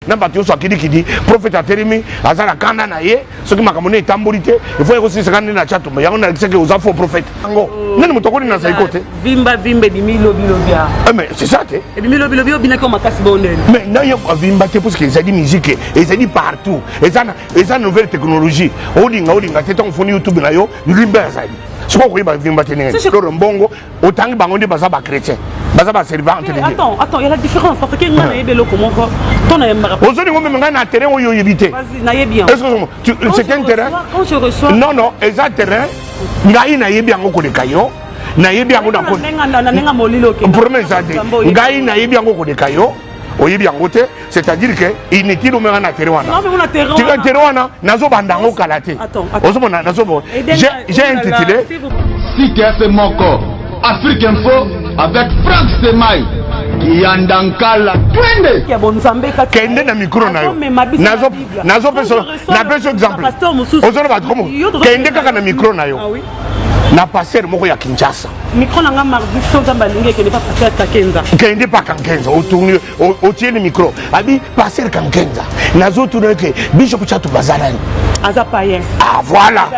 na bato so akidi kidi prophète atelemi azala kanda na ye soki makambo ne tambolité il faut aussi se kanda na chatumba yango na kiseke aux faux prophètes ngo nani mutokoni na sa côté vimba vimbe di milobia mais c'est ça té et milobia binako makasi bonde mais na yo vimba té parce que ça dit musique et ça dit partout et ça nouvelle technologie olinga té ton foni YouTube na yo limba ça ce qu'on va vimba té nene ko mbongo otangi bango ndi baza ba chrétien baza ba servant entre les deux attends il y a la différence parce que ngana yebelo comment ton ayembara aujourd'hui ngombe ngana terrain oyo yebité vas-y na yebi est-ce que c'est un terrain quand je reçois non exact terrain ngai na yebi yango ko de kayo na yebi yango na ko nenga molilo ke problème ça ngai na yebi yango ko de kayo oyebi yango te c'est-à-dire que inutile o menga na terrain wana non mais on a terrain tu as terrain wana nazo bandango kalate ozo na nazo j'ai intitulé CTF Moko Afrique Info avec Franck Semaï Yandankala twende ki abonzambe ka kende na micro na yo nazo peso exemple ozo na bato kende kaka na micro na yo na passer moko ya Kinshasa micro na nga mardi so nzamba linge kende pas passer ka Kenza kende pas kan Kenza o tourner o tirer le micro abi passer kan Kenza nazo tourner que bishop chatu bazalani aza païen voilà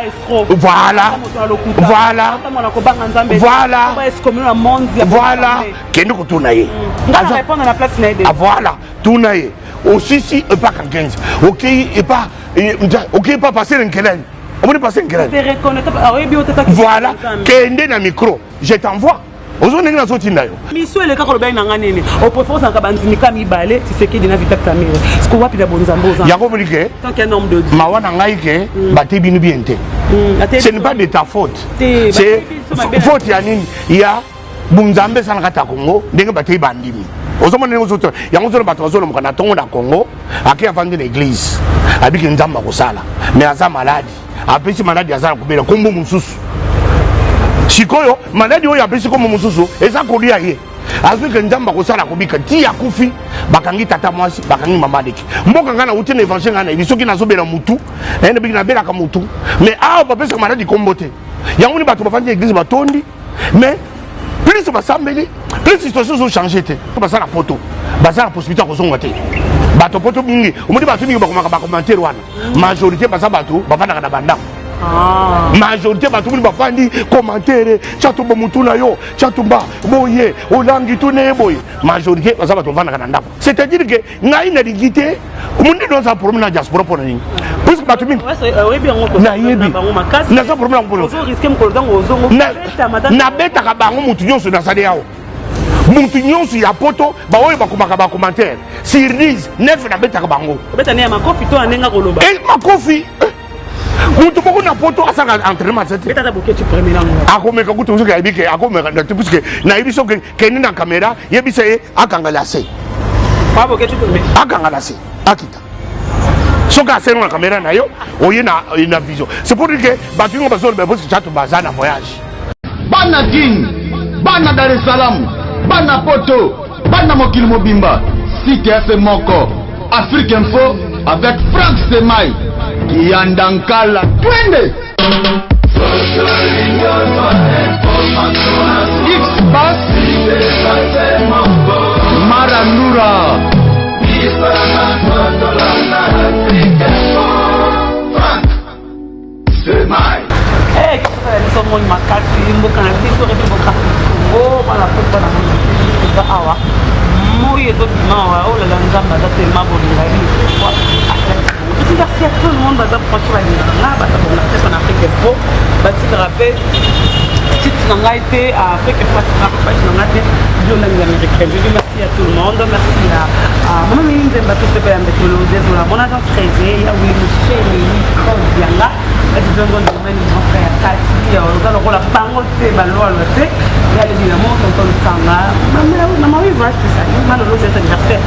kende ko tourner ye ngaza répondre na place na ede voilà tourner aussi si pas kan Kenza OK et pas passer en Kelen on peut passer en Kelen voilà kende na micro je t'envoie aujourd'hui na sotinda yo miso ele ka ko loba na nganene au préférence en kabandini ka mibale tu sais que dina vita kamera ce qu'on wapi da bonzambo za ya ko bulike tant qu'un homme de Dieu mawana ngai ke batebi ni biente ce n'est pas de ta faute c'est faute ya nini ya bunzambe sana kata Congo ndenge batebi bandimi ozomona ngo zoto yango zono bato bazolo mukana tongo na Congo aki avandi na église abiki nzamba ko sala mais asa malade apesi malade azala kubela kombo mususu sikoyo malade oyo apesi kombo mususu eza kolia ye azwike nzamba ko sala kubika ti akufi bakangi tata mwasi bakangi mama deki mboka ngana uti na évangile ngana ibisoki nazobela mutu ene biki na bela ka mutu mais awo bapesa malade kombote yango ni bato bafandi église batondi mais plus basambeli plus situation ont changé te basala photo basala possibilité ko zonga te bato poto mingi omodi bato mingi ba commentaire wana majorité basa bato bafanda na banda majorité bato mingi bafandi commentaire chatumba mutuna yo chatumba boye olangi tune boye majorité basa bato bafanda na ndako c'est-à-dire que ngai na digité omundi dans sa problème na diaspora pour nini parce que bato mingi na yebi na sa problème pour na beta ka bango mutu nyonso na sale yao mutu nyonso ya poto ba oyo bakomaka ba commentaire sur 10 9 na beta ka bango beta ne makofi to anenga koloba makofi mutu boko na poto asaka entraînement cette beta ta boketu premier langue akomeka kutu soki ayebike akomeka na parce que na yebiso ke keni na caméra yebisa ye akangala se pa boketu premier akangala se akita soka aseno na caméra na yo oye na vision c'est pour dire que batungo bazolo ba parce que chatu bazana voyage bana Guinée bana Dar es Salaam bana Poto bana Mokili Mobimba CTF Moko Afrique Info avec Franck Semaï Yandankala twende X-Bass Marandura Franck Semaï so mo makati mboka na biso rebi mboka o bala foto na mo awa mo yezo bima o la nzamba za te mabo ngai kwa tu vas faire tout le monde va franchir la ligne là ba ta bona tête en Afrique Info ba ti rappel si tu n'as été à Afrique Info tu n'as pas été de l'Amérique américaine. Je dis merci à tout le monde, merci à mon ami Nzemba tout ce que vous avez désolé mon agent Frésé il y a oui monsieur Miko Dianga et du jongo de mon frère Tati dans le rôle à parole c'est baloi le fait il y a évidemment tonton Sanga maman oui va c'est ça mal le cet anniversaire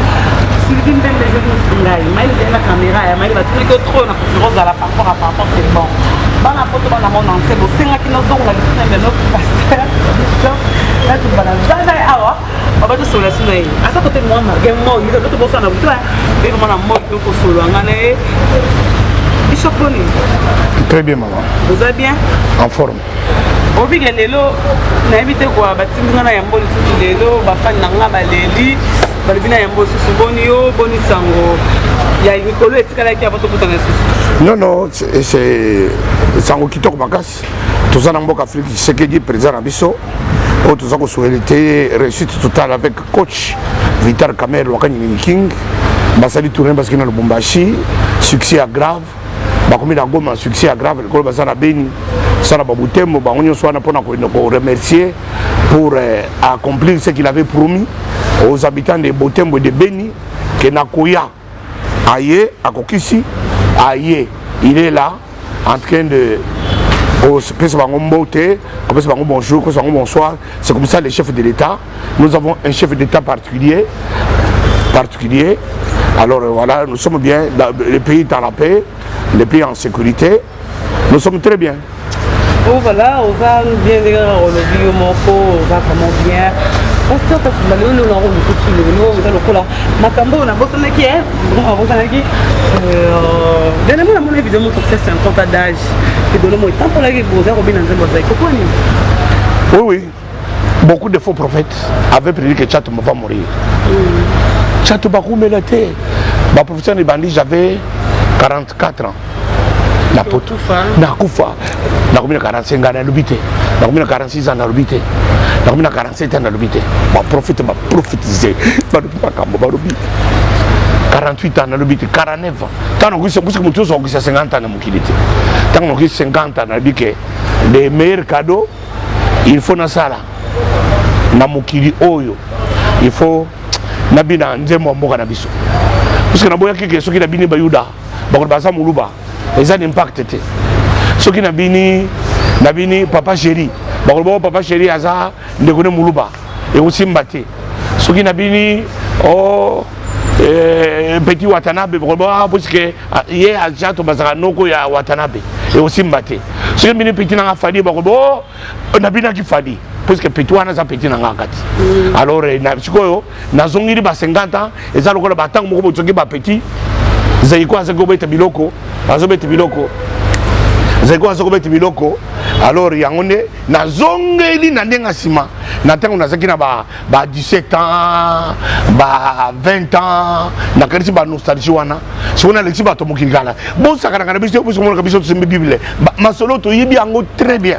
Sylvie Mbembe les jeunes ngai mais il y a la caméra mais il va tout que trop na conférence à la par rapport c'est bon bana photo bana mon ancien bo senga ki nozonga lisina mbelo pasteur là tu bana zaza awa baba to sola sina yi asa côté moi ma game mo yi to bo sana butwa et vraiment mo ko solo ngane bishop Boni très bien maman vous allez bien en forme obige lelo na éviter quoi batinga na yambo lelo ba fan na nga baleli balibina yambo susu boni yo boni sango ya mikolo etikala ki apoto kutana susu. Non non, c'est sango kitoko makasi. Tous en Amboka Afrique, ce que dit président Nabiso, tous en souhaité réussite totale avec coach Vital Kamer Wakani King, Basali Touré parce qu'il a le Bombashi, succès à grave. Bakomi na Goma succès à grave, le Kolo Basana Beni, Sana Baboutembo, Baonyo Swana pour nous remercier pour accomplir ce qu'il avait promis aux habitants de Botembo et de Beni, que Nakoya Aye, à Kokisi, Aye, il est là en train de. Bonjour, bonsoir. C'est comme ça les chefs de l'État. Nous avons un chef d'État particulier. Alors voilà, nous sommes bien. Le pays est en la paix, le pays en sécurité. Nous sommes très bien. Oh voilà, on va bien dire, on le va vraiment bien. Pasteur, tu vas le nom Makambo, on a besoin de qui est. Donnez-moi mon évidemment pour ça, c'est un compte d'âge. Et donnez-moi le temps pour la guerre. Oui, oui. Beaucoup de faux prophètes avaient prédit que Tchatou va mourir. Tchatou Bakou me l'était. Ma professeur de bandit, j'avais 44 ans. Nakoufa. Nakoufa 45 ans à l'habité. Nakoufa 46 ans à l'habité. Nakoufa 47 ans à l'habité. Ma prophète m'a prophétisé. 48 ans à l'habité. 49 ans. Tant que nous sommes 50 ans à l'habité. Tant que nous sommes 50 ans à l'habité. Les meilleurs cadeaux, il faut na sala. Na mukili oyo. Il faut nabina nzembo mboka na biso. Parce que na boya keke soki na bini bayuda. Bakol basa muluba. Et ça n'impacte. Ce qui n'a bini papa chéri. Bakol papa chéri aza ndekone muluba. Et aussi mbate. Ce qui n'a bini petit Watanabe. Bakol parce que hier à Jato bazara noko ya Watanabe. Et aussi mbate. Ce qui n'a bini petit na fadi bakol na bina ki fadi. Parce que petit wana za petit na ngakati. Alors na sikoyo na zongiri ba 50 ans et ça lokola batang moko botoki ba petit. Zaiko azakobeta biloko, azobeta biloko. Zaiko azakobeta biloko. Alors yangone na zongeli na ndenga sima. Na tango nazaki na ba 17 ans, ba 20 ans, na karisi ba nostalgie wana. Sona lexi ba to mokilala. Bon sakana kana biso biso mona biso tsembe Bible. Masolo to yibi yango très bien.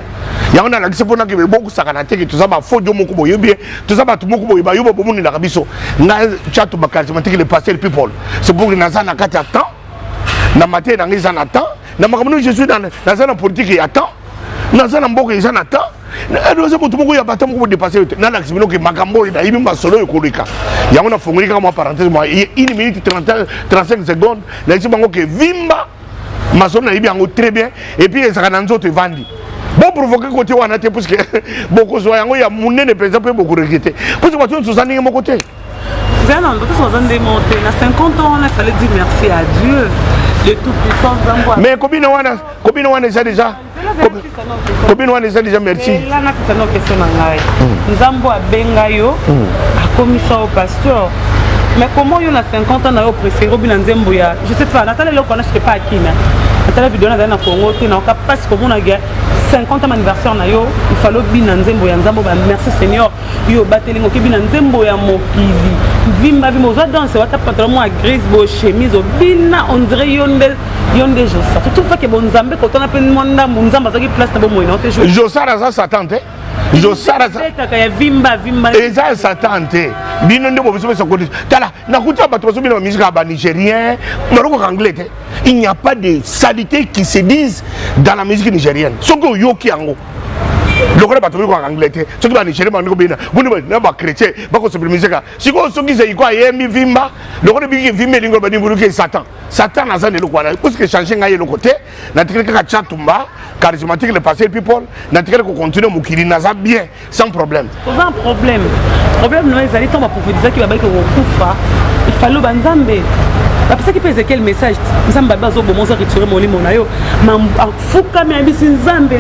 Yangona la kiso pona ke boku sakana teke to zaba fojo moko boyo bien. To zaba to moko boyo ba yobo bomuni na biso. Na chato ba charismatique le pasteur people. C'est pour que nazana kati attend. Na matin na ngisa na temps. Na makamno je suis dans la politique et attend. Nazana mboko izana attend. Nous avons tout le monde qui dépassé. Nous avons dit que Makambo est un solo économique. Il y a une formule comme parenthèse, 1 minute 35 secondes. Nous avons dit que Vimba, Mason est très bien. Et puis, ça a un autre vendu. Bon, provoquer côté où on a été, parce que beaucoup de gens, il y a mon nez, par exemple, beaucoup regretté. Parce que nous sommes à mon côté. Bien, nous sommes démontés. À 50 ans, il fallait dire merci à Dieu. Le tout-puissant. Mais combien on est déjà? Combien on est déjà merci. Là, nous avons question. Nous avons Bengayo, à commissaire au pasteur. Mais comment il y a 50 ans, on a préféré Robin-Nzemboya? Je ne sais pas, Nathalie, on ne sait pas à qui. Nathalie, vidéo, on a Congo, on a pas ce qu'on a 50e anniversaire, il fallait Binanzemboya, merci Seigneur. Yo batelingo ki Binanzemboya mokili. Vimba vimoza danse, wata pantalon à grise, beau chemise, bina, on dirait yonde Josa. Tout fait que bon Nzambe, quand on a peine monda, Nzamba zaki place na bon moyen. Josa raza satante. Josa raza. Vimba. Et ça satante. Bino ndebo biso so ko. Tala, na kuta bato so bino musique ba nigérien, maroko anglais. Il n'y a pas de saleté qui se disent dans la musique nigérienne. Soko yoki ango. Le gars bateau en anglais, ce qui va nigérien, vous ne pas chrétien, pas qu'on se permise. Si vous avez dit quoi, il y a un vimba, le gars qui vimba, il y a Satan. Satan n'a pas de quoi. Parce que changer le côté, n'a pas de chatumba, charismatique, le passé people, n'a pas de continuer Moukiri, n'a pas bien, sans problème. Pas un problème. Le problème, c'est que va prophétiser qu'il va être au il fallait banzambe. Parce que c'est quel message Nzamba bazo bomonza retirer mon limonayo ma fuka mais bisi Nzambe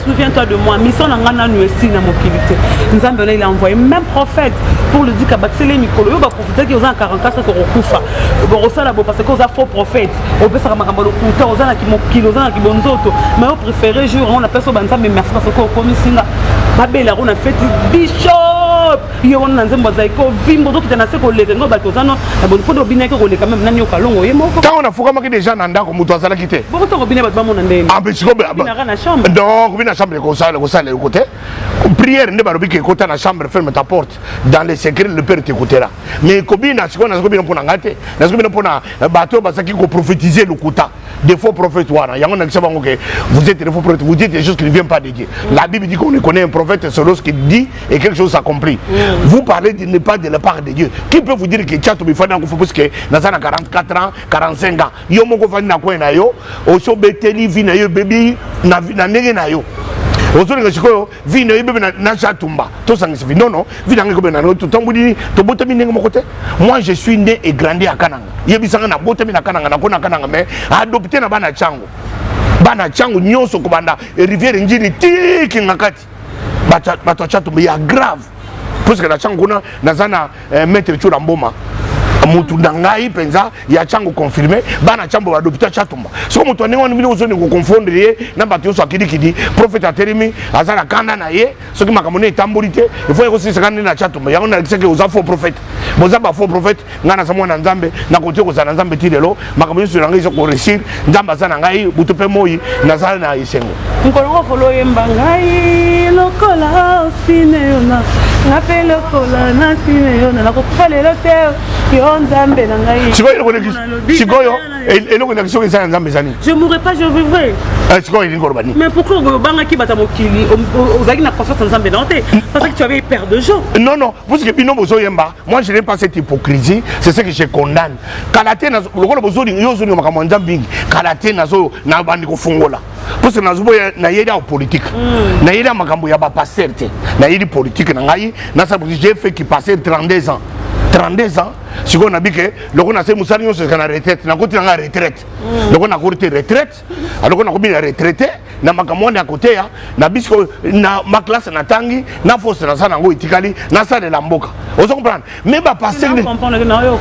souviens-toi de moi mission na ngana nuesi na mokilité Nzambe là il a envoyé même prophète pour le dire kabatsele mikolo yo ba prophète qui aux 44 ko kufa bo rosala bo parce que aux faux prophètes on peut ça makambo kuta aux na ki mokilo aux na ki bonzoto mais au préféré jour on appelle ça Nzambe merci parce que au komisinga babela on a fait bicho bishop yo wana nzembo zaiko vimbo donc tana se koleka ngo bato zano na bon podo bineke koleka même nani okalongo ye moko quand on a fukamaki déjà na ndako muto azala kité boko to bine bato bamona ndeni ah mais siko na chambre donc bina chambre ko sala le côté prière ne barobi ke kota na chambre ferme ta porte dans les secrets le père t'écoutera mais kobina siko na kobina pona ngate na kobina pona bato basaki ko prophétiser le kota des faux prophètes wana yango na kisabango ke vous êtes des faux prophètes vous dites des choses qui ne viennent pas de Dieu la Bible dit qu'on connaît un prophète c'est lorsqu'il dit et quelque chose s'accomplit vous parlez de ne pas de la part de Dieu qui peut vous dire que tchato bi fana ko faut parce que na 44 ans 45 ans yo moko fani na ko na yo o so beteli vi na yo baby na ndenge na yo Aujourd'hui, je crois vie ne est pas chatumba. Tout ça c'est non non. Vie dans le tout temps budi to botami ningo côté. Moi je suis né et grandi à Kananga. Yebisanga na botami na Kananga na kona Kananga mais adopté na bana chango. Bana chango nyonso ko banda rivière njini tiki ngakati. Bato chatumba ya grave. Parce que la chango na nazana maître Chura Mboma. Mutu ndangai penza ya chango confirmé bana chambo adopta chatumba so mutu nengo ni ozoni ko confondre ye na bato so akidi prophète aterimi azana kanda na ye so ki makamone tambolité il faut aussi sakana na chatumba yango na kiseke oza faux prophète boza ba faux prophète ngana sa mwana nzambe na kote ko za nzambe tilelo makamone so ngai so ko réussir nzamba sana ngai butu pe moyi na za na isengo nkolongo folo yemba ngai lokola sineyona ngape lokola na sineyona na ko fale lo te je mourrai pas, je vivrai. Mais pourquoi parce que tu avais peur de gens. Non, non, parce que moi je n'aime pas cette hypocrisie, c'est ce que je condamne. Parce que politique, j'ai fait qui passait 32 ans. 32 ans, si on a dit que le qu'on a fait Moussani, c'est qu'on a retraite, on a côté en retraite. Le qu'on a côté retraite, alors qu'on a combien de retraités, na makamone à côté, na bisco, na ma classe na tangi, na force na sana ngo itikali, na sa de la mboka. Vous comprenez? Mais bah passer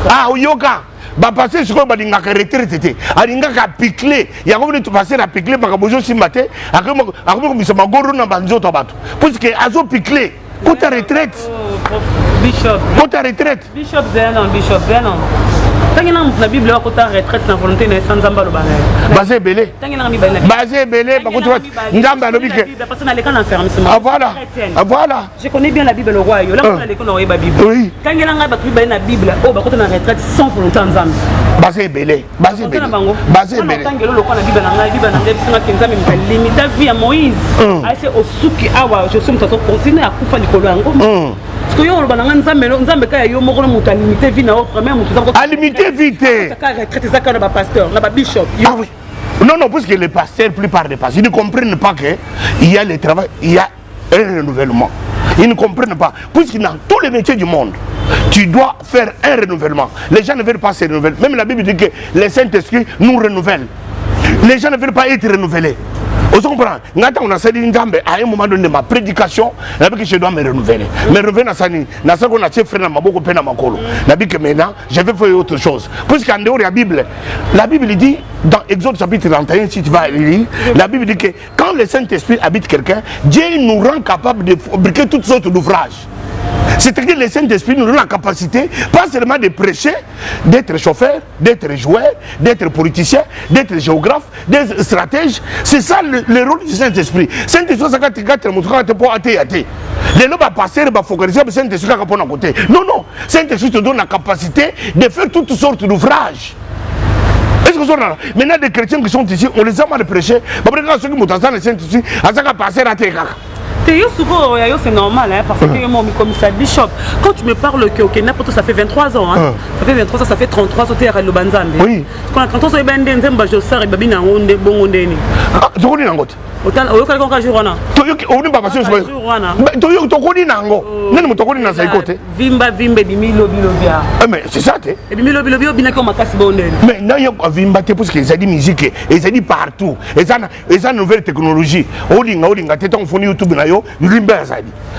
ah yoga. Bah passer ce qu'on va dire na retraité, alinga ka piquer, ya ko venir passer à piquer makabojo si maté, ako bisa magoro na banjo tabatu. Parce que azo piquer, côté retraite. Bishop. Côté retraite. Bishop Zenon, Bishop Zenon. Tant que la Bible est côté retraite, la volonté n'est sans zamba le banner. Basé belé. Tant que la Bible est basé belé, par contre, n'amba le bique. Personne à l'école enfermement. Ah voilà. Ah voilà. Je connais bien la Bible le roi. Là, on a l'école on la Bible. Oui. Quand il y a la Bible, oh, bah côté la retraite sans volonté en zamba. Basé belé. Basé belé. Basé belé. Tant que le roi la Bible n'a pas de limite à vie à Moïse. Ah c'est au souki awa, je suis tout continuer à couper Nicolas Ango. Parce que yo on va nzambe ka yo moko muta limiter vie na premier mutu à limiter vite ça retraite ça ka na pasteur na bishop ah oui non non parce que les pasteurs plupart des pasteurs ils ne comprennent pas que il y a le travail il y a un renouvellement ils ne comprennent pas puisque dans tous les métiers du monde tu dois faire un renouvellement les gens ne veulent pas se renouveler même la Bible dit que les Saint-Esprit nous renouvellent les gens ne veulent pas être renouvelés. Vous comprenez? On a dit à un moment donné de ma prédication, je dois me renouveler. Me renouveler dans ce qu'on a fait frère ma beaucoup peine à ma colo. Que maintenant, je vais faire autre chose. Puisqu'en dehors de la Bible dit, dans Exode chapitre 31, si tu vas lire, la Bible dit que quand le Saint-Esprit habite quelqu'un, Dieu nous rend capable de fabriquer toutes sortes d'ouvrages. C'est-à-dire que le Saint-Esprit nous donne la capacité, pas seulement de prêcher, d'être chauffeur, d'être joueur, d'être politicien, d'être géographe, d'être stratège. C'est ça le rôle du Saint-Esprit. Saint-Esprit, c'est quand tu es les gens vont passer, vont focaliser sur le Saint-Esprit qui est à côté. Non, non. Saint-Esprit te donne la capacité de faire toutes sortes d'ouvrages. Est-ce que là? Maintenant, des chrétiens qui sont ici, on les a mal prêchés. Après, ceux qui montent dans le Saint-Esprit, ils vont passer à terre. C'est normal, hein, parce que mon commissaire Bishop, quand tu me parles que ok, n'importe ça fait 23 ans, hein, ça fait 23 ans, ça fait 33 ans, tu es à l'Obanzambe. Oui. Quand on se dit que je sors et que je suis bon, ah, tu connais un autre. Autant au cas où je joue là. Tu pas passer sur le. Tu connais un autre. Non, tu connais un autre. Vimba bimilo bilobia. Mais c'est ça, tu. Et bimilo bilobia bien comme ma casse bonne. Mais non, il y a vimba parce que ça dit musique, et ça dit partout, et ça nouvelle technologie. Olinga, tu es en phone YouTube là.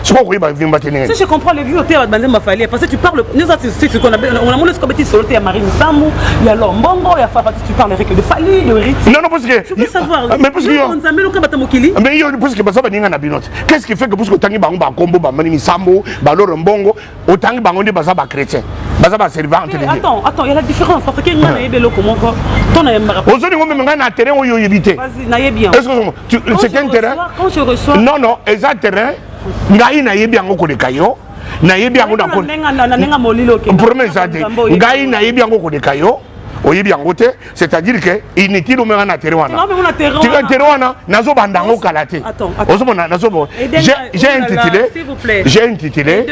Si je comprends les vieux au théâtre, parce que tu parles, nous on a mon escobétis sur le théâtre Marine Samou, il y a Lombongo, il y a tu parles de Fali, de Ritz. Non, non, parce que. Je veux savoir, mais parce que. Mais yo parce que basaba ninga na binote. Qu'est-ce qui fait que parce que tangi bango ba kombo ba mani sambo ba loro mbongo otangi bango ndi basaba chrétien. Basaba servant entre les deux. Attends, il y a la différence parce que ngana yebelo comment ton ayembara. Ozoni ngombe ngana terrain oyo yebité. Vas-y, na yebi. Est-ce que c'est un terrain? Quand je reçois Non, exact terrain. Ngai na yebi yango koleka yo. Na yebi yango na ko. Nenga molilo ke. Premier ça dit. Ngai na yebi yango koleka yo. Oyebi yango te, c'est-à-dire que inutile o menga na terrain wana. Tu vas terrain wana nazo bandango kalate. Ozomona na nazo bo. J'ai intitulé.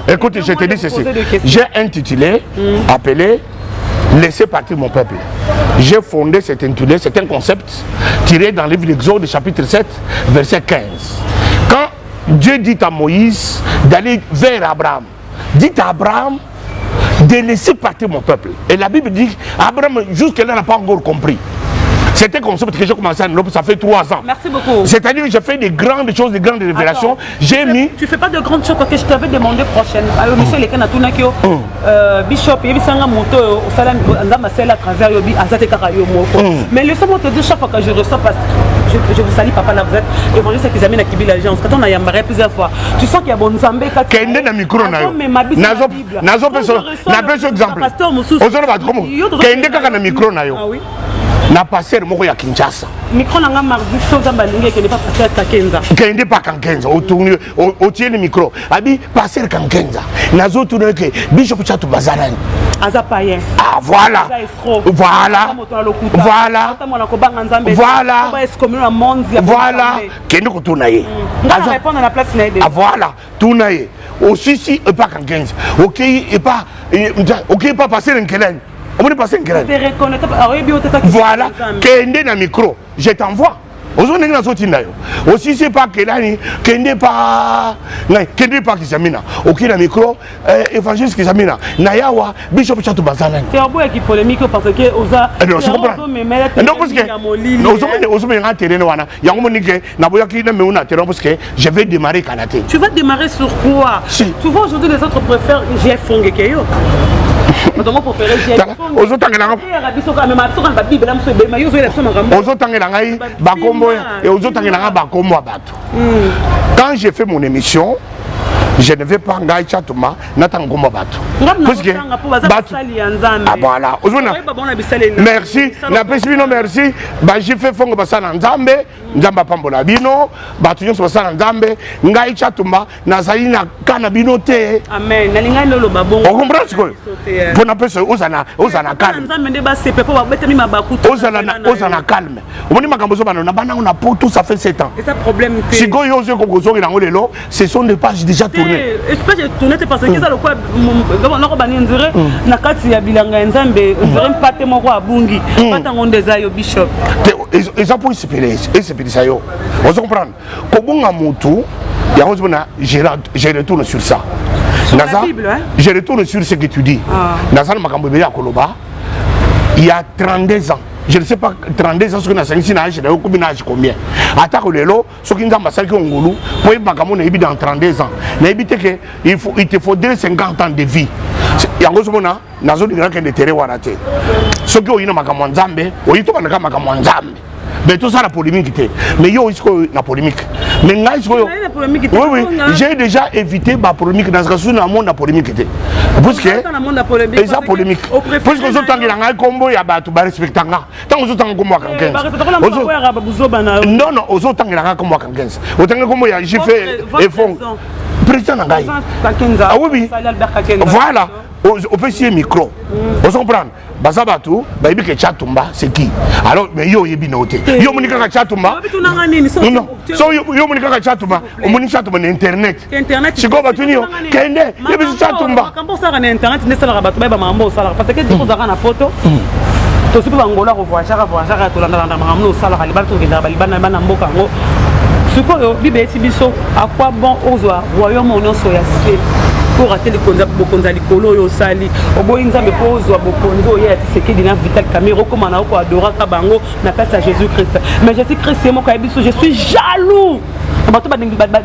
Écoute, je te dis ceci. J'ai intitulé appelé Laissez partir mon peuple. J'ai fondé cet intitulé, c'est un concept tiré dans le livre d'Exode chapitre 7 verset 15. Quand Dieu dit à Moïse d'aller vers Abraham, dit à Abraham de laisser partir mon peuple. Et la Bible dit Abraham jusque-là n'a pas encore compris. C'est un concept que j'ai commencé à développer, ça fait 3 ans. Merci beaucoup. C'est-à-dire que j'ai fait des grandes choses, des grandes révélations. J'ai mis... Tu fais pas de grandes choses parce que je t'avais demandé prochaine. Alors, monsieur Leken a tout nakio. Bishop, il y a un moto au salam, à travers Yobi, Azate Karayo Moko. Mais le seul mot te dit chaque fois que je reçois, parce que je vous salue, papa, là vous êtes évangéliste qui amène à Kibi l'agence. Quand on a yambaré plusieurs fois, tu sens qu'il y a bon Zambé. Kende na micro na yo. Nazo peso exemple. Ozoro ba komo. Kende kaka na micro na yo. Ah oui. Na passer moko ya Kinshasa. Micro nanga mardi soza balinge qui n'est pas passer à Kenza. Kende pas Kankenza, au tient le micro. Abi passer Kankenza. Nazo tourner que Bishop Chatu Bazaran. Azapayen. Ah voilà. Voilà. Voilà. Voilà. Voilà. Kende ko tourner. Aza répondre à la place naïde. Ah voilà. Tourner. Aussi si et pas Kankenza. OK et pas passer un Kelen. On est passé une graine. Voilà, Kende na micro, je t'envoie. Aussi c'est pas que là, Kende pas Kisamina. Ok na micro, évangéliste Kisamina. Nayawa, Bishop Chatu Bazanan. C'est un peu qui polémique parce que Oza. Non, je comprends. Non, parce que je vais démarrer Kanaté. Tu vas démarrer sur quoi? Tu vois aujourd'hui les autres préfèrent GF Fongekeyo. Quand j'ai fait mon émission, je ne vais pas engager Chatuma, Natangoma Bato. Ah voilà. Merci. Merci. J'ai fait Fongo Basana Nzambe, Nzamba Pambola Bino, Batuyon Basana Nzambe, Ngai Chatuma, Nazalina Kanabino Te. Amen. On comprend ce que pour appeler ça, Osana calme. Osana calme. On dit Makambozo Banana, on a pour tout ça fait 7 ans. Et ça problème. Si Goyo Kokozo et Langolelo, ce sont des pages déjà tournées. Et je peux tourner parce que ça le quoi, on dirait, Nakati Yabilanga Nzambe, on dirait pas tellement quoi Bungi, pas tant on désire au bishop. Et ça pour s'épiler ça yo. On se comprend. Kobunga Moutou, je retourne sur ça. Sur la Bible, hein? Je retourne sur ce que tu dis. Nazan Makambobe à Koloba, il y a 32 ans. Je ne sais pas 32 ans ce que nous avons dit, combien. Attaque le lot, ce qui nous a massacré au Ngulu, pour y avoir dans 32 ans. Il te faudrait 50 ans de vie. Il y a un peu de terrain. Ce qui est en Zambé, il y a un mais tout ça la polémique. Mais il y a aussi la polémique. Mais oui, j'ai déjà évité la polémique dans ce monde la polémique. Parce que c'est la polémique. Parce que autant qu'il y a un combo, il y a un respectant. Tant que autant combo à quelqu'un. Non, autant qu'il y a un combo à quelqu'un. Autant que combo, j'ai fait et fond. Président Nangaï. Ah oui, voilà. On peut essayer micro. On s'en prend. Basabatou, Baby Chatumba, c'est qui? Alors, mais yo yebi noté. Yo monika Chatumba. Non, so yo monika Chatumba. On monika Chatumba internet. Internet. C'est quoi Batunio? Kende, yebi Chatumba. Quand on sort en internet, n'est-ce pas rabattu ba mambo sala parce que tu poses na photo. To sipo bangola ko voyagera to landa mambo sala kaliba to kenda balibana bana mboka ngo. Sikoyo bibe sibiso à quoi bon ozwa royaume on so ya se. Pour rater les konza likolo yo sali oboyi nzambe pozwa bokongo ya tseke dina vital camero comme on a ko adora kabango na kati ya Jésus Christ mais Jésus Christ c'est mon kabiso je suis jaloux bato ba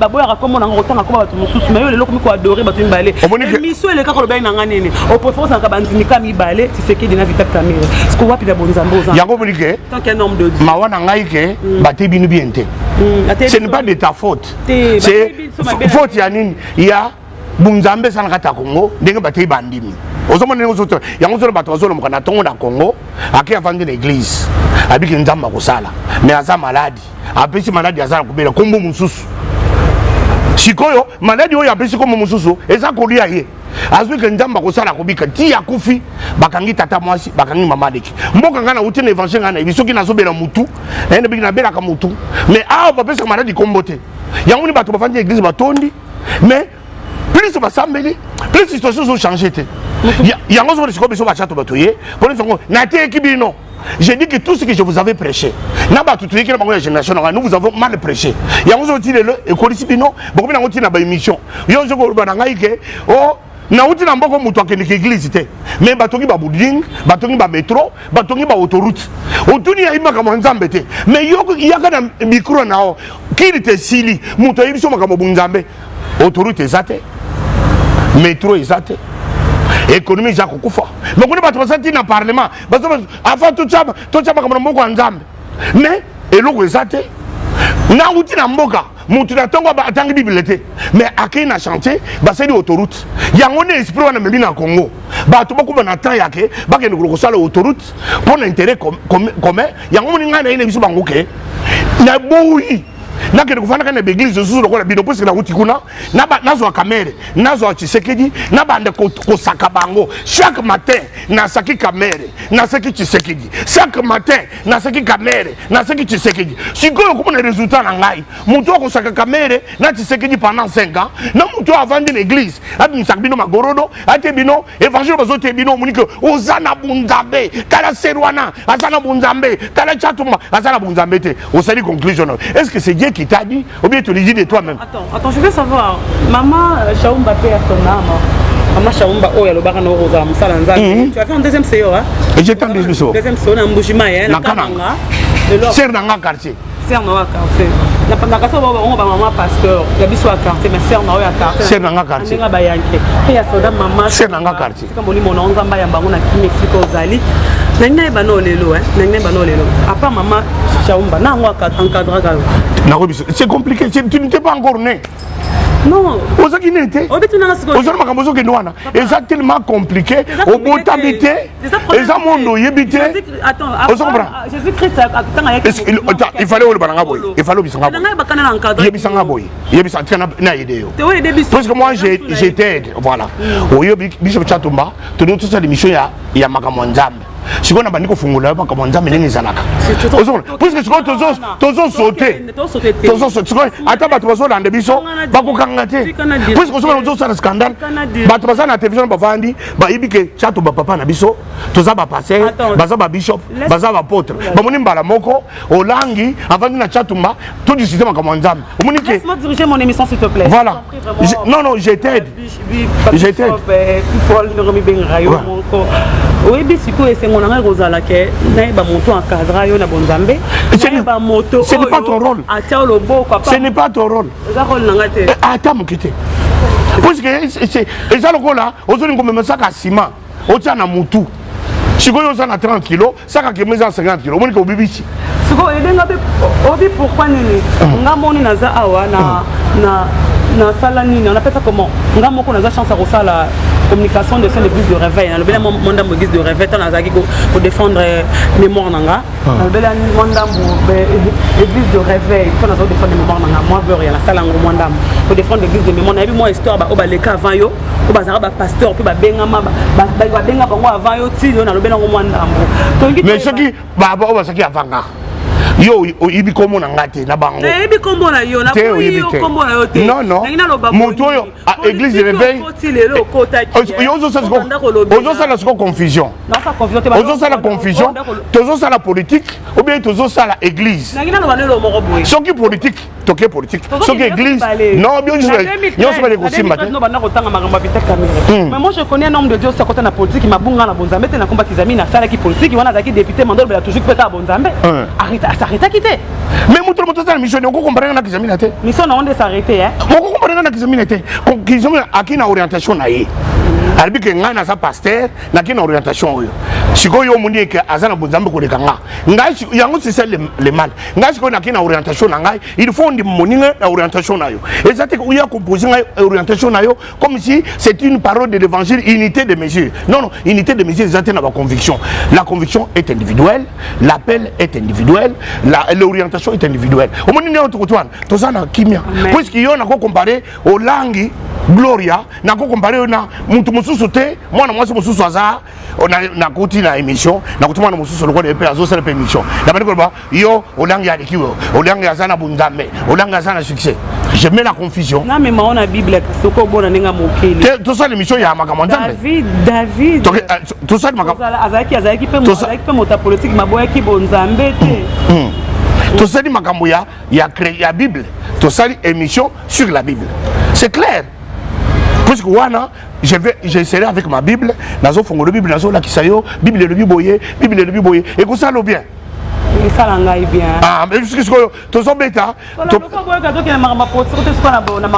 boya comme on a rotanga ko bato mususu mais yo lelo ko adorer bato mbale mission ele ka ko lobai na nganene au préférence en kabandini ka mibale tseke dina vital camero ce qu'on va pida bonzambo za yango bonike tant qu'un homme de Dieu mawana ngai ke baté binu bienté Ce n'est pas de ta faute. C'est faute Yanine. Il y a Bunzambe Sanakata Congo, des batailles bandimi. Aux hommes de nos autres, il y a un autre bateau sur le Congo, à qui a vendu l'église, avec une dame à Sala. Mais à sa maladie, après si maladie à Sala, comme Moussous. Sikoyo, maladie où il y a plus comme Moussous, et ça qu'on lui a eu. Azwi que ndamba ko sala ko bika ti akufi bakangi tata mwasi bakangi mama deki mboka ngana utine évangile ngana bisoki na sobela mutu ene biki na bela ka mutu mais ah ba pesa maladi kombote yango ni bato bafandi église batondi mais plus ba sambeli plus situation ont changé te yango zo siko biso ba chato batoye pour nous na te ekibino. J'ai dit que tout ce que je vous avais prêché, n'a pas tout qui est la génération, nous vous avons mal prêché. Il y a un autre et Colisibino, beaucoup de gens ont une émission. Il y a un autre oh, na uti na mboko mutu akende ke église te mais batongi ba building batongi ba métro batongi ba autoroute otuni ya imaka mwanzambe te mais yoko yaka na micro nao kili te sili mutu ayibiso makamo bunzambe autoroute ezate métro ezate économie ja kokufa mais kuni bato basati na parlement bato avant tout ça makamo mboko nzambe mais eloko ezate na uti na mboka mutu na tongo ba atangi bibliothèque mais akei na chantier ba sedi autoroute yango ne esprit wana memi na Congo ba to bako na temps yake ba ke ndiko sala autoroute pour l'intérêt commun yango ni ngana ine biso bango ke na boui na ke kufana kana église zuzu lokola bino parce que na uti kuna na ba nazo kamere nazo Tshisekedi na bande ko saka bango chaque matin na saki kamere na saki Tshisekedi chaque matin na saki kamere na saki Tshisekedi sikoyo ko na résultat na ngai mutu ko saka kamere na Tshisekedi pendant 5 ans na mutu avant de l'église abi sakbino magorodo ate bino évangile bazote bino munike ozana bunzambe kala serwana azana bunzambe kala chatuma azana bunzambe te osali conclusion est-ce que c'est Dieu qui t'a dit ou bien tu le dis de toi-même? Attends, je veux savoir. Maman Chaoumba paie à son âme. Maman Chaoumba, oh, il y a le baran au Rosa, Moussalanza. Tu as fait un deuxième séo, hein? Et j'ai tendu le séo. Deuxième séo, dans Mbouchima, hein? La Kananga. C'est dans un quartier. C'est dans un quartier. La Pandakaso, on va maman pasteur. Il y a bis à quartier, mais c'est dans un quartier. C'est dans un quartier. Il y a soda maman. C'est dans un quartier. C'est comme mon oncle Zamba Yambarona qui m'explique aux Ali. Nangna bano lelo, hein? Nangna bano lelo. À part maman Chaoumba, na moi encadra. C'est compliqué, tu n'étais pas encore né. Non. Aux Aguinétés. Et ça tellement compliqué. Au bout d'habiter. Et ça monde yébité. Attends, Jésus-Christ il fallait le barangaboy. Il fallait le bisangaboy. Parce que moi j'étais voilà. Au Bishop Chatumba, tout ça l'émission il y a Makamonzam. Si on a banni kofungula ba kamonza menene zalaka parce que tozo sauter ata bato bazo lande biso bakokanga te parce que soka tozo sala scandale bato baza na télévision bavandi ba ibike chato ba papa na biso toza ba passer baza ba bishop baza ba apôtre bamoni mbala moko olangi avandi na chatumba tout du système kamonza omoni ke laisse-moi diriger mon émission s'il te plaît. Voilà. Non, je t'aide. Paul Nomi Benrayo moko. Oui, bisiko et c'est mon ami Rosala ke na ba moto encadra yo na bonzambe. Ce n'est pas ton rôle. Ce n'est pas ton rôle. Attends, mon kité. Parce que c'est ça le rôle là, aujourd'hui on met ça à ciment. On tient à moutou. Si on a 30 kilos, ça a 50 kilos. On est au BBC. Pourquoi na salani on appelle ça comment nga moko na chance à la communication de l'église de réveil le bel mandat l'église de réveil tant azaki pour défendre mémoire nanga le bel mandat l'église de réveil quand on défendre mémoire nanga moi veut la sala ngo mandat pour défendre l'église de mémoire na bi moi histoire ba obaleka avant yo ko bazara ba pasteur puis ba benga ma ba benga bango avant yo ti yo na le bel ngo mandat mais ce qui ba obasaki avant nga yo ibi kombo na ngate na bango ibi kombo na yo na yo kombo na yo te non moto yo église de réveil ozo sala siko confusion ozo sala confusion tozo sala politique ou bien tozo sala église soki politique toke politique soki église non bien yo so ba ko simba te mais moi je connais un homme de Dieu ça côté na politique mabunga na bonzambe te na komba kizami na sala ki politique wana zaki député mandol bela toujours peta bonzambe arrête quitter mais moto ça mission on comprendre na kizamina te mission na on de s'arrêter hein on comprendre na kizamina te kizamina akina orientation na ye alobi ke ngai naza pasteur naki na orientation oyo sikoyo yo moni ke aza na bonzambe koleka nga ngai yango c'est ça le mal ngai sikoyo naki na orientation na ngai il faut ndi moninga na orientation na yo eza te uya composer ngai orientation na yo comme si c'est une parole de l'évangile unité de mesure non unité de mesure eza te na ba conviction la conviction est individuelle l'appel est individuel l'orientation est individuelle au moni ne otokotwana tozana kimia puisque yo na ko comparer au langi Gloria na ko comparer na muntu mususu te mwana mwasi mususu aza na kuti na émission na kuti mwana mususu lokwa de pe azo sala émission na bani ko ba yo olangi ya likiwo olangi ya sana bunzambe olangi ya sana succès je mets la confusion na mais on a bible soko bona ninga mokeli to sala émission ya makambo nzambe David to sala makambo azaki pe mota politique maboya ki bonzambe te to sala makambo ya bible to sala émission sur la bible c'est clair. Puisque wana j'essaierai avec ma Bible nazo fongo de Bible nazo la kisayo Bible de biboye et que ça le bien ça l'angai bien ah mais ce que to so beta to boy ka to ke maramba politique to so na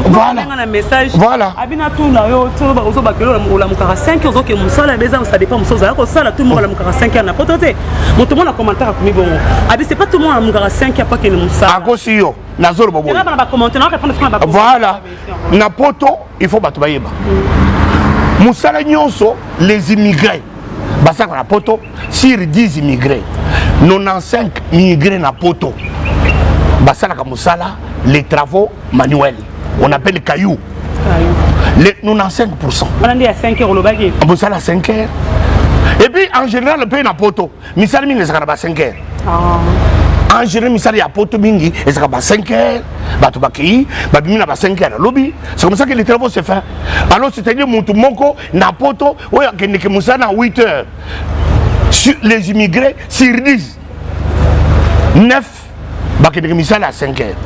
voilà na message voilà abina tout na yo to ba ozo ba kelo la mukara 5 ozo ke musala beza ça dépend musoza ko sala tout le monde la mukara 5 na potote moto mona commentaire ko mi bon abi c'est pas tout le monde la mukara 5 ya pas que musala akosi yo nazolo bobo voilà na poto il faut battre bayeba musala nyonso les immigrés basa na poto sur 10 immigrés 95 immigrés na poto basa na musala les travaux manuels on appelle caillou les 95% on a dit à 5 heures le bagage musala 5 heures et puis en général le pays na poto misala mingi zakana ba 5 heures en général misala ya poto mingi ezaka ba 5 heures bato bakei babimina ba 5 heures lobby c'est comme ça que les travaux se font alors c'est-à-dire mutu moko na poto oya kendeke musala na 8 heures sur les immigrés sur 10 9 bakendeke misala à 5 heures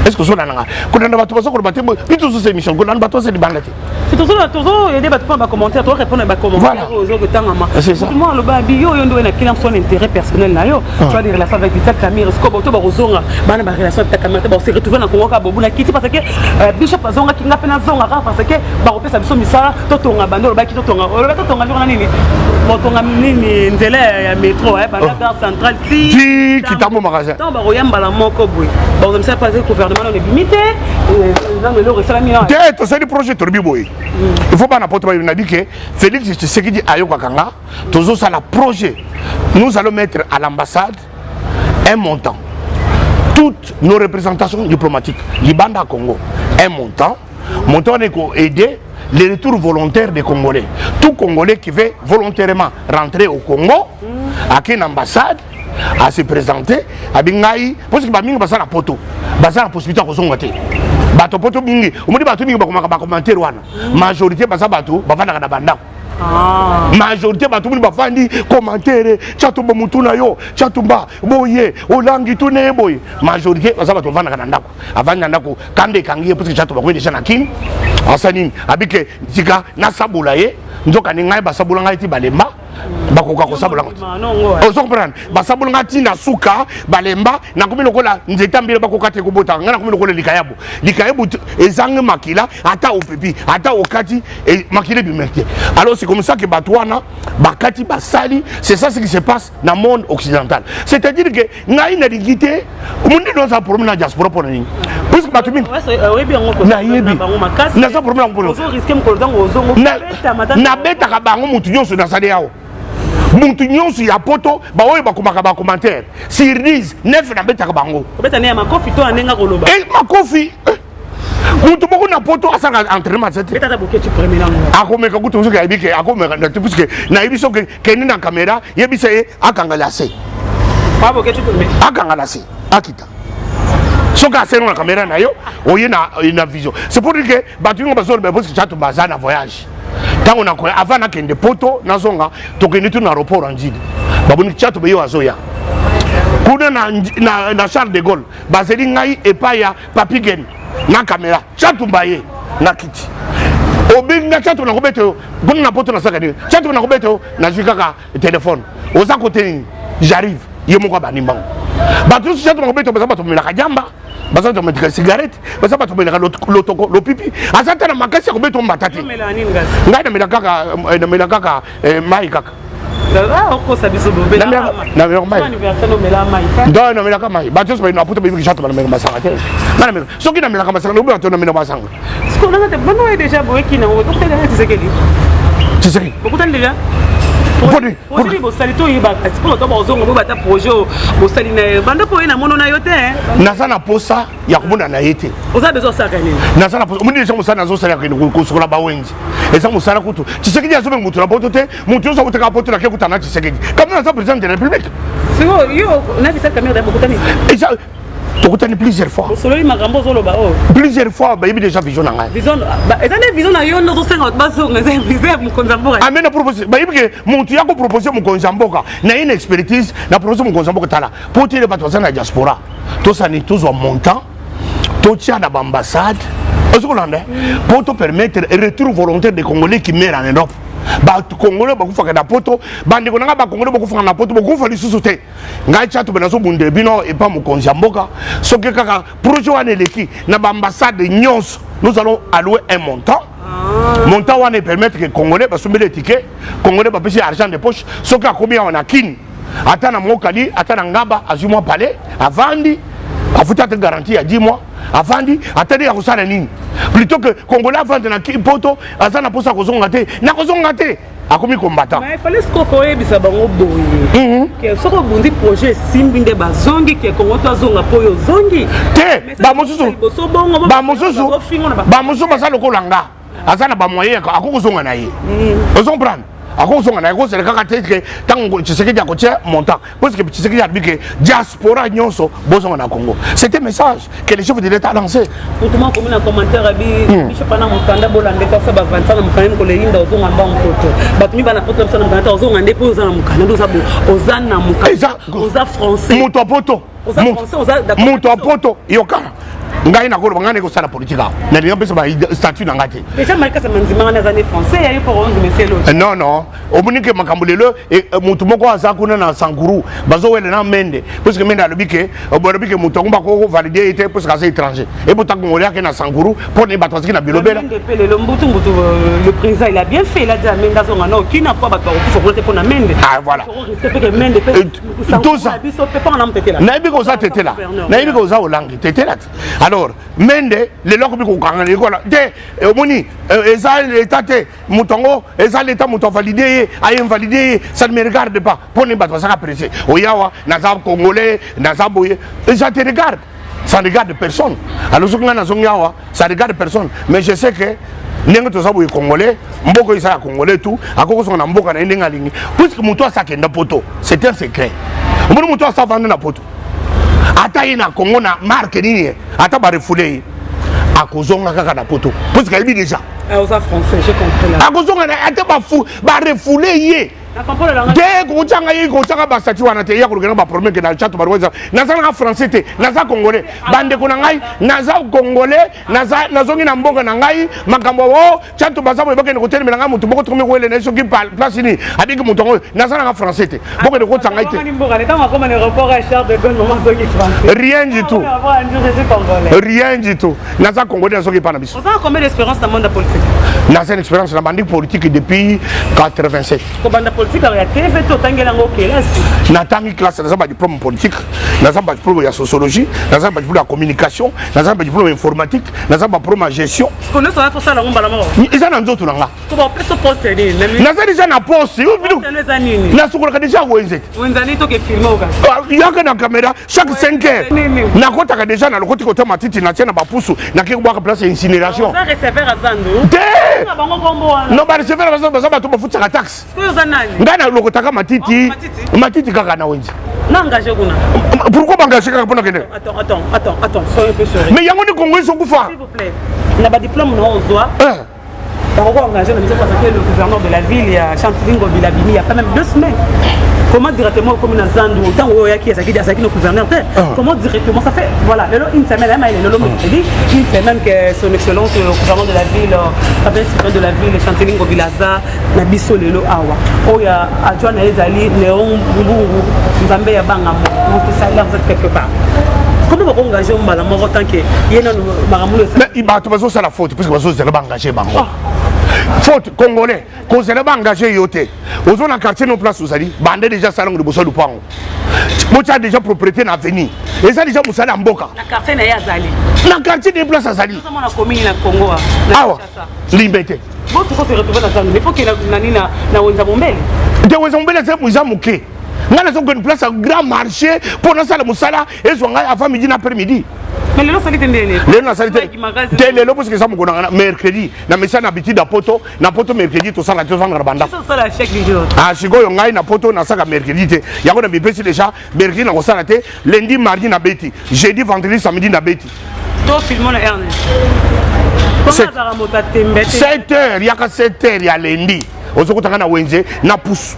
est-ce que ça nanga kuna na bato basoko bato plutôt sur cette émission kuna na bato c'est bandate c'est toujours aider bato pas commentaire toi répondre ba commentaire aux autres tangama c'est ça moi le babi yo ndo na client son intérêt personnel na yo tu as des relations avec Vital Camille est-ce que bato ba rozonga bana ba relation avec Camille ba se retrouver na Congo ka bobu na kiti parce que bishop azonga kinga pena zonga parce que ba repesa biso misala to tonga bando ba kiti tonga to tonga jona nini motonga nini nzela ya métro bana gare centrale ti kitamo magasin to ba royamba la moko boy ba on sait pas que on est limité c'est le projet Torbiboy. Il faut pas n'importe quoi. Il a dit que Félix Tshisekedi Ayoka Kanga, toujours ça le projet. Nous allons mettre à l'ambassade un montant. Toutes nos représentations diplomatiques, Libanda Congo, un montant. Montant pour aider les retours volontaires des Congolais. Tout Congolais qui veut volontairement rentrer au Congo, à une ambassade, à se présenter à Bingaï parce que baminga basala poto basala possibilité ko zonga te bato poto bingi umudi bato bingi ba commentaire wana majorité basa bato bavanda na banda majorité bato bingi bafandi commentaire chatumba mutuna yo chatumba boye olangi tune boye majorité basa bato bavanda na ndako avanda ndako kande kangiye parce que chatumba ko déjà na kin asani abike tika na sabula ye nzoka ni ngai basabula ngai ti balemba bakoka ko sabula ngati ozo comprendre basabula ngati na suka balemba na komi lokola nzeta mbele bakoka te kobota ngana komi lokola likayabu ezange makila ata opepi ata okati et makile bimerte alors c'est comme ça que batwana bakati basali c'est ça ce qui se passe dans le monde occidental c'est-à-dire que ngai na digité mundi do sa problème na diaspora pour ni parce que batumi oui bien on na yebi na sa problème pour ozo risquer mko dans ozo na beta ka bango mutu nyonso na sale yao mutu nyonso ya poto ba oyo bakomaka ba commentaire sur 10 9 na beta ka bango beta ne makofi to anenga koloba makofi mutu moko na poto asanga entraînement cette beta boke tu premier nango akomeka kutu soki ayibike akomeka na puisque na yebiso ke keni na caméra yebisa e akangala se pa boke tu premier akangala se akita soki asengwa na caméra na yo oye na vision c'est pour dire que batungo bazolo ba parce que chato bazana voyage tango na koya avant nakende poto nazonga tokende tu na aéroport en Jide babuni chato be yo azoya kuna na Charles de Gaulle bazeli ngai epa ya papigen na caméra chato mbaye na kiti obinga chato na kobeto bonna na poto na sakani chato na kobeto na jikaka téléphone oza côté j'arrive yemo kwa banimbango bato nyonso chato makobeto baza bato bamelaka jamba baza bato bamelaka cigarette baza bato bamelaka lopipi aza ta na makasi ya kobeta mbata te ngai namela kaka mai kaka namelaka mai bato nyonso baina puta bayebiki chato banamelaka masanga te soki namelaka masanga nobe bato namelaka masanga Tshisekedi naza na posa ya komona na ye te naza na posa omoni deja mosala nazosalaka kosukola bawenzi eza mosala kutu Tshisekedi azobenga motu na poto te motu nyonso akotaka poto nake kutana na Tshisekedi kamona naza président de la république tokutani plusieurs fois bayebi déjà vision na ngai amena propose bayebi ke motu ya kopropose mokonzi ya mboka na ye na expertise na propose mokonzi ya mboka tala po tele bato baza na diaspora tosani tozwa montant totia na baambassade ozokolanda po topermettre retour volontaire des Congolais qui meurent en Europe bato Congolais bakufaka na poto bandeko nanga ba Congolais bakufaka na poto bakufa lisusu te ngai chato benazo bunde bino epa mokonzi ya mboka soki kaka projet wana eleki na baambassade nyonso nous allons allouer un montant wana permettre que Congolais basombele ticket Congolais bapesi argent de poche soki akomi awa na kini ata na mokali ata na ngaba azwi mwa palais avandi afuta te garantie ya 10 mois avandi atende ya kosala nini plutôt que Congolais avandi na poto aza na posa kozonga te na kozonga te akomi combattant mais il fallait ce qu'on fait bisa bango boye que soko bundi projet simbi nde bazongi ke Congo to zonga po yo zongi te ba mosusu basala kolanga aza na ba moyen akokozonga na ye ozomprendre akozonga na ko sele kaka teke tango Tshisekedi akotia montant parce que Tshisekedi a dit que diaspora nyonso bozonga na Congo. C'était un message que les chefs de l'État lancé. Autrement comme un commentaire abi je pas na mukanda bolande ko sa ba vansa na mukanda ko le inda ozonga ba mpoto batumi bana poto sa na mukanda ozonga nde po ozana mukanda ndo sabo ozana mukanda oza français moto poto moto poto yokana ngai na kolo ngane ko sala politique na linga pesa ba statut na ngate déjà marika sa manzima na zane français ya pour 11 monsieur lo non omunike makambulelo mutu moko aza kuna na Sankuru bazo wele na mende parce que mende alobike oborobike mutu ngomba ko valider était parce que c'est étranger et buta ngolea ke na Sankuru pour ne batwa na bilobela le président il a bien fait il a dit à mende zonga no qui n'a pas batwa ko voter pour na mende ah voilà tout ça na biko za tetela na biko za olangi tetela alors mende le loko biko kanga le kola te omoni eza l'état te mutongo eza l'état muto valider a invalider ça ne me regarde pas pour ne batwa ça apprécier oyawa naza congolais naza boye ça te regarde ça regarde personne alors ce qu'on a zongawa ça regarde personne mais je sais que ndenge toza boye congolais mboko isa congolais tout akoko sona mboka na ndenga lingi puisque muto asakenda poto c'est un secret omoni muto asavanda na poto ata ina Congo na marque nini ata ba refoulé akozonga kaka na poto parce qu'il dit déjà oza français j'ai compris là akozonga ata ba refoulé ye dès que tu as eu un statut à l'intérieur, tu as problème que dans le chat, tu as français, tu as congolais, bande konangai, naza congolais, naza na mbonga nangai, makambo wo, chat tu baza boyeba ke hotel melanga mutu boko tromi ko ele na soki place ni, abi ke mutu naza na français te. Boko de ko tsangai te. Rien du tout. Rien du tout. Naza congolais na soki pa na biso. Vous avez combien d'expérience dans le monde politique? Naza une expérience dans le politique depuis 87. Politique a TV to tangela ngo kelasi natangi classe na diplôme politique na diplôme de sociologie na diplôme de communication na diplôme informatique na diplôme de gestion ce qu'on est ça faut ça la ngomba la mort ils en nzoto nanga to ba plus poste ni na déjà na poste na sokola déjà wenzani to ke filmer oka yaka na caméra chaque 5 heures na kota ka déjà na lokoti kota matiti na tena ba pusu na ke kwa place incinération ça recevoir azando non ba recevoir azando ba to ba futa taxe ngana lokotaka matiti kaka na wenzi n'engagé kuna pourquoi m'engager kaka pona kende attends soyez un peu sérieux mais yango ni Congo so kufa s'il vous plaît na ba diplôme na ozwa Pourquoi engager le gouverneur de la ville, il y a Chantilingo Bilabini, il y a quand même 2 semaines. Comment directement, comme une Zandou, autant où il y a qui est le gouverneur, comment directement ça fait? Voilà, une semaine, une semaine que son excellence, le gouverneur de la ville, le de la ville, Chantilingo Bilaza, Nabiso Lelo Awa. Oh, il y a Adjoan Ezali, Néon, Boulou, Nzambe Yabanga, tout ça, là, vous êtes quelque part. Comment vous engagez un mal mort autant que il y a mais il va tout ça la faute parce que vous allez engager bango faute congolais qu'on s'est engagé yoté aux zones en quartier nos places vous allez bandé déjà salon de bosso du pango moi tu as déjà propriété dans l'avenir et ça déjà musala mboka la quartier na yazali la quartier des places azali nous sommes na commune na Congo ah liberté bon tu faut te retrouver dans ça il faut que na wenza bombele de wenza bombele c'est muza muke nga na une place à grand marché pour na sala musala et so nga avant midi na après-midi mais le salite ndele le na salite tele lo parce que ça mo kona mercredi na mesa na habitude na poto mercredi to sala to vendre banda ça la chaque jour ah sikoyo ngai na poto na saka mercredi te yango na bipesi déjà mercredi na ko sala te lundi mardi na beti jeudi vendredi samedi na beti to filmo na Ernest comment ça ramota tembe 7h yaka 7h ya lundi ozokutanga na wenze na pousse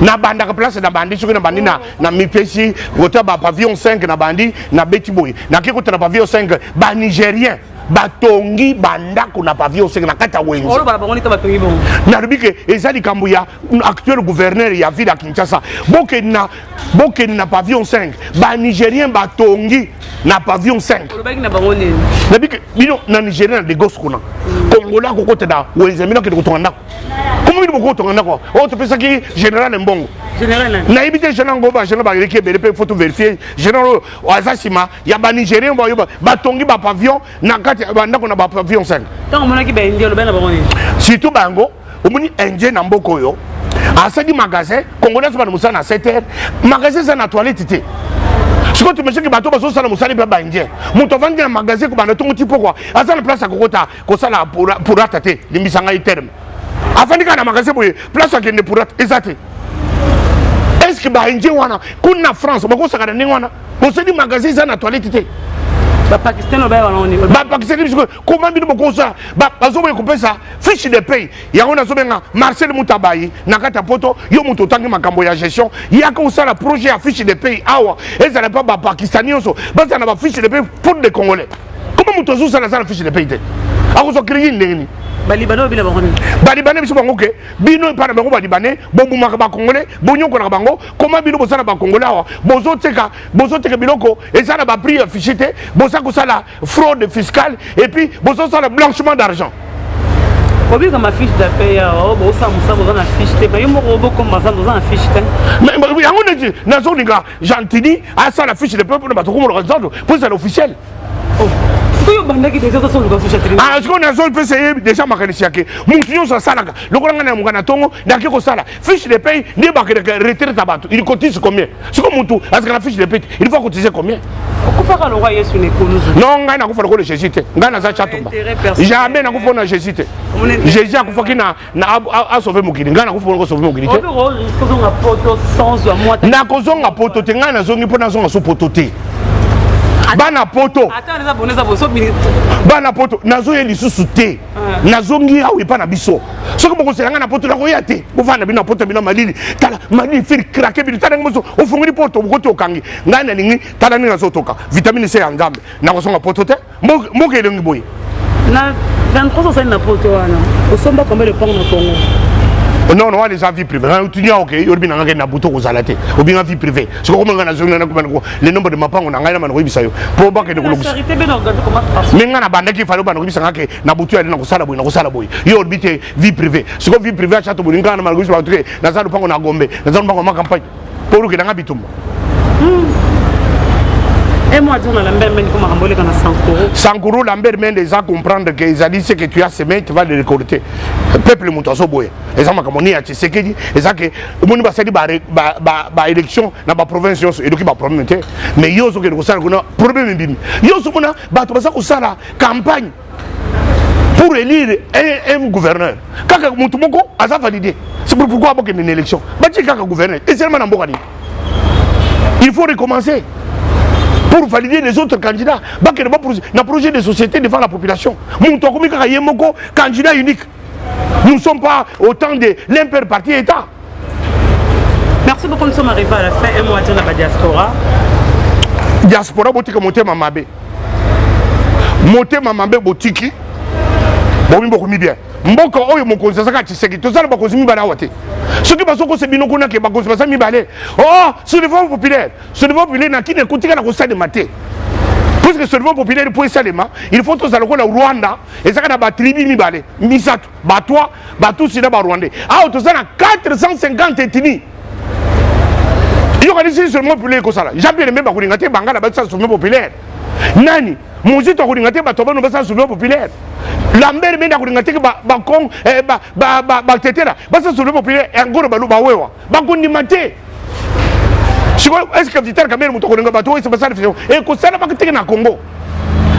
na banda ka place na bandi soki na bandi na mipesi kota ba pavillon 5 na bandi na beti boy na kiko na pavillon 5 ba nigérien batongi banda kuna pavillon 5 na kata wenzi olo ba bangoni ta batongi bon na rubike ezali kambu ya actuel gouverneur ya ville ya Kinshasa boke na pavillon 5 ba nigérien batongi na pavillon 5 olo baki na bangoni na bike bino na nigérien de gos kuna kongola ko kota da wenzi mina ke kutonga comment il faut tonga nako o to pesa ki général Mbongo général na ibite général Ngoba général ba reke bele pe photo vérifier général Azasima ya ba nigérien ba tongi ba pavillon na kati ba ndako na ba pavillon 5 tant on a ki ba indien lo ba na ba ngoni surtout bango omuni indien na mboko yo asadi magasin congolais ba musana na 7h magasin ça na toilette té siko tu monsieur ki bato baso sala musali ba indien muto vandi na magasin ko ba na tongo tipo quoi asa na place akokota ko sala pour atate limbisanga i terme afin que na magasin boye place à gagner pour exact est-ce que ba indien wana kuna France bako saka na wana on se dit magasin ça na toilette té ba Pakistan ba wana ba Pakistan comment bino bako ça ba bazo boye ko pesa fiche de paye ya ona zo benga Marcel Mutabayi na kata poto yo muto tangi makambo ya gestion ya ko ça la projet à fiche de paye awa et ça n'est pas ba Pakistanien so ba ça na ba fiche de paye pour les Congolais comment muto zo ça la fiche de paye té ako so créer ndeni balibano bina bangoni balibane biso bango ke bino para bango balibane bobumaka ba congolais bonyoko na bango comment bino bosala ba congolais awa bozoteka biloko ezala ba prix affiché te bosa ko sala fraude fiscale et puis bosa sala blanchiment d'argent obi comme fiche de paye o bosa musa bosa na fiche te ba yimo robo comme ça dans na fiche te mais yango neti na zoninga gentili a sala fiche de paye pour ba to comme le pour ça l'officiel ah je connais zone peut essayer déjà mécanicien que mon ça salaka le grand na mungana tongo ndaki ko sala fiche de paye ni ba retraite tabato il cotise combien c'est comme tout parce que la fiche de paye il faut cotiser combien okufaka le roi yesu ne konuzo non ngana ko fala ko le jésuite ngana za chatumba jamais na ko fona jésuite jésus a ko foki na a sauver mokili ngana ko fona ko sauver mokili na ko zonga poto te ngana zongi pona zonga so poto te bana poto nazo ye lisusu te nazongi awi pa na biso soki bokoselanga na poto nakoya te bovanda bino na poto bino malili tala malili fili krake bino tala moso ofungoli poto bokoti okangi ngai nalingi tala nini nazotoka vitamine C ya nzambe nakosonga poto te mboka elongi boye na 23 na poto wana osomba combien de pont na Congo non non les avis privés tu dis ok yorbi na ngaka na buto ko zalate obi na vie privée c'est comme ngana zona na ko le nombre de mapango na ngana manoko bisayo po ba ke de ko charité ben organiser comment ça passe mais ngana banda ki falo banoko bisanga ke na buto ya na ko sala boy yorbi te vie privée c'est comme vie privée a chato bolinga na manoko bisayo te na zalo pango na gombe na zalo pango ma campagne pour que na bitumba et moi on a l'ambert mais comment ramboler kana Sankoro l'ambert mais les gens comprendre que ils a dit ce que tu as semé tu vas le récolter peuple muto boye et ça makamoni ya Tshisekedi et ça que moni ba sali ba élection na ba province et donc ba problème te mais yo so que ko sala kuna problème mbimi yo so kuna ba to ba sa ko sala campagne pour élire un gouverneur kaka mutu moko aza validé c'est pourquoi ba une élection ba ti kaka gouverneur et seulement na mbokani il faut recommencer pour valider les autres candidats. Un projet de société devant la population. Nous sommes candidat unique. Nous ne sommes pas autant de l'impair parti État. Merci beaucoup, nous sommes arrivés à la fin. Et moi, je suis la diaspora. Diaspora, je suis monté Mamabe. Monté Mamabe, Botiki. Bon, je bien. Mboko oyo mokonzi saka tseki tozala bakonzi mibala wate soki basoko se bino kuna ke bakonzi basa mibale oh soulèvement populaire na kine kutika na kosala maté parce que soulèvement populaire pour salema il faut tozala ko na Rwanda ezaka na ba tribu mibale misatu batwa batu sina ba Rwandais ah tozala 450 ethnies yo kali si soulèvement populaire ko sala Jean-Pierre Memba ko ngate bangala ba soulèvement populaire nani Mozito ko ngate ba toba no ba soulèvement populaire Lambert menda ko ngate ba kong ba tetera ba soulèvement populaire ngoro ba lu ba wewa ba ko ndimate est-ce que Vital Kamerhe muto ko ngaba to ese ba sala e ko sala ba kiteke na Congo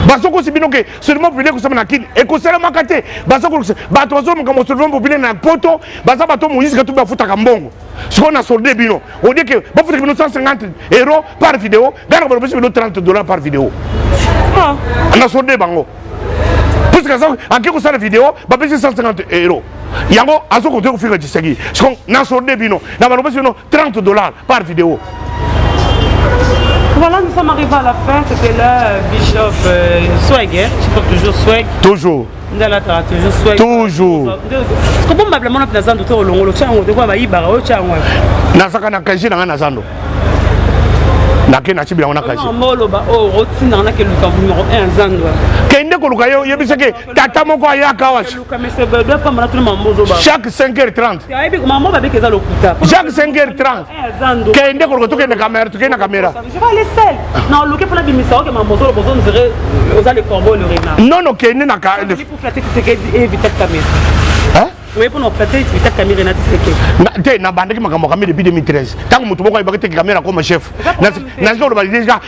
basoko sibino ke seulement populaire ko sama na kini e ko sala makate basoko ba to zo mo seulement populaire na poto basa ba to Moïse ka to ba futa ka mbongo siko na soldé bino on dit que ba futa bino 150 € par vidéo dara ba bino $30 par vidéo ah na soldé bango parce que ça en quelque sorte vidéo ba bino 150 €. Yango azoko to fika Tshisekedi siko na soldé bino na ba bino $30 par vidéo. Voilà, nous sommes arrivés à la fin. C'était là, Bishop Swag, je crois toujours Swag. Toujours. Toujours Swag. Toujours. Comment on appelle mon appel docteur Olongo, le tchango, de quoi va y barrer au tchango. Nasaka na kaji na Nazando. Nakena chibi na kaji. Non, molo ba oh routine na ke luka numéro 1 Zando. Kende ko luka yo yebiseke tata moko ayaka wash. Luka mais c'est ba pas mal tout le monde mozo ba. Chaque 5h30. Aybi maman ba beke za lokuta. Chaque 5h30. Kende ko to kende caméra, to kende caméra. Je vais aller seul. Non, luka pour la bimisa que maman mozo le besoin serait aux les corbeaux le renard. Non non kende na ka. Pour flatter c'est que éviter caméra. Hein? Oui, pour nous flatter, tu as caméra na tiseke. Na bande ki makambo kamé depuis 2013. Tant mutu moko ayibaka te caméra comme chef. Na zo le déjà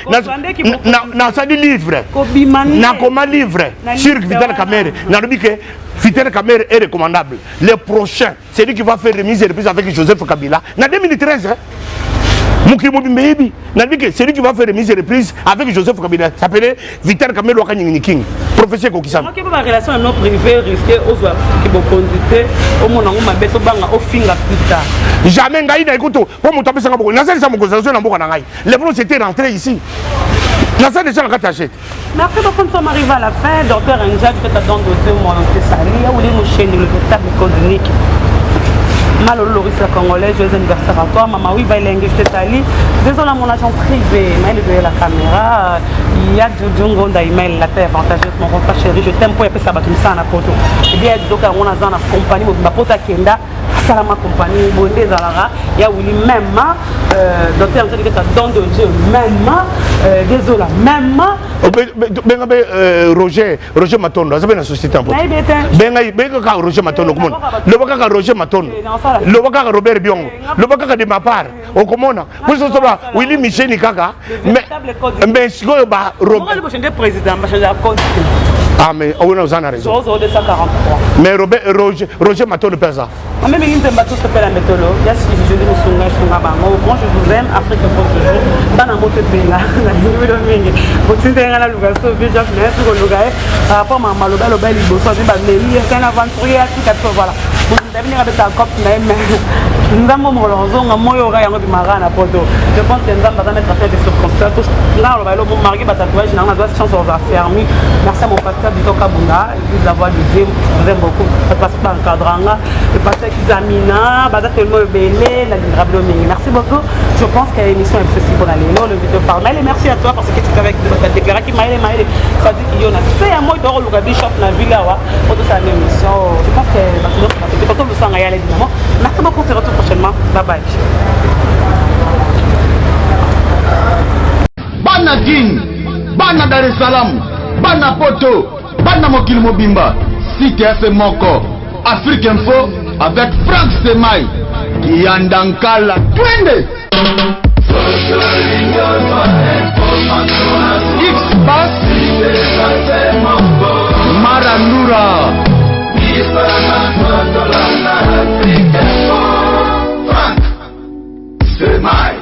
na ça dit livre. Na comment livre sur Vital Kamerhe. Na lobi que Vital Kamerhe est recommandable. Le prochain, c'est lui qui va faire remise et reprise avec Joseph Kabila. Na 2013 hein. Mukimo Bimbebi, c'est lui qui va faire remise et reprise avec Joseph Kabila. Ça s'appelait Vital Kamerhe Wakanyini King, professeur Kokisam. Quelle est la relation à nos privés risquée aux oies qui vont conduire au monde où ma bête au finger plus tard? Jamais Ngaï n'a écouté. Pour mon tapis, ça m'a beaucoup. N'a pas de beaucoup d'angaï. Les blancs étaient rentrés ici. N'a pas déjà la carte. Merci beaucoup, nous sommes arrivés à la fin. Docteur Anjad, je t'attends de mon Tessali. Où les mouchés, le table cosmique. Malo Loris la Congolais, joyeux anniversaire à toi. Maman, oui, Bailenge, je t'ai désolé, mon agent privé, mais il est la caméra. Il y a du Djongo d'Aimel, la terre avantageuse, mon frère chéri. Je t'aime pour ça, battre ça à poto. Et bien, donc, on a dans la compagnie, ma pota Kenda, Salama compagnie, Bondé Zalara. Il y a Willy même, docteur, je dis que tu as don de Dieu, même, désolé, même. Roger Matondo, ça fait une société en fait. Roger Matondo, comment? Le Baka Roger Matondo. Le Baka Robert Bion, le Baka de ma part, au Comona. Pour ce soir, Willy Michel Nikaka, mais si vous avez Robert président, ah, mais on a raison. Mais Roger Matondo pèse ça. Même une de bateaux s'appelle la méthode. Il y a ce que je dis, moi je vous aime, Afrique pour toujours. Dans la moto de Béla, la nuit de Mingi. Vous êtes dans la Louga, sauvé, j'ai fait un Louga. Par rapport à ma Louga, le bel Ibo, soit c'est un aventurier à tout à fait. Voilà. Vous devez venir avec un cop, mais nous avons mon lonzon, un moyen au rayon du marin à Poto. Je pense que nous allons mettre à faire des circonstances. Là, on va aller au mari, tatouage, on a chance on va fermer. Merci à mon pasteur Bito Kabunda, l'église de la voix du Dieu. Je vous aime beaucoup. Je passe par le cadran. Le pasteur Kizamina, tellement belé, la livrable Mingi. Merci beaucoup. Je pense que l'émission est possible pour aller là, le vidéo par mail. Et merci à toi parce que tu t'avais déclaré qu'il m'a aidé. Ça dit qu'il y en a fait un mot d'or au Bishop dans la ville là. Pour toute cette émission. Je pense que c'est pas tout le sang à y aller évidemment. Merci beaucoup. On se retrouve prochainement. Bye bye. Bana King, Bana Dar es Salaam, Bana Poto, Bana Mokili Mobimba, CTF Moko, Afrique Info avec Franck Semaï, Kiandankala, Twende. X-Bass, Maranura, Franck Semaï.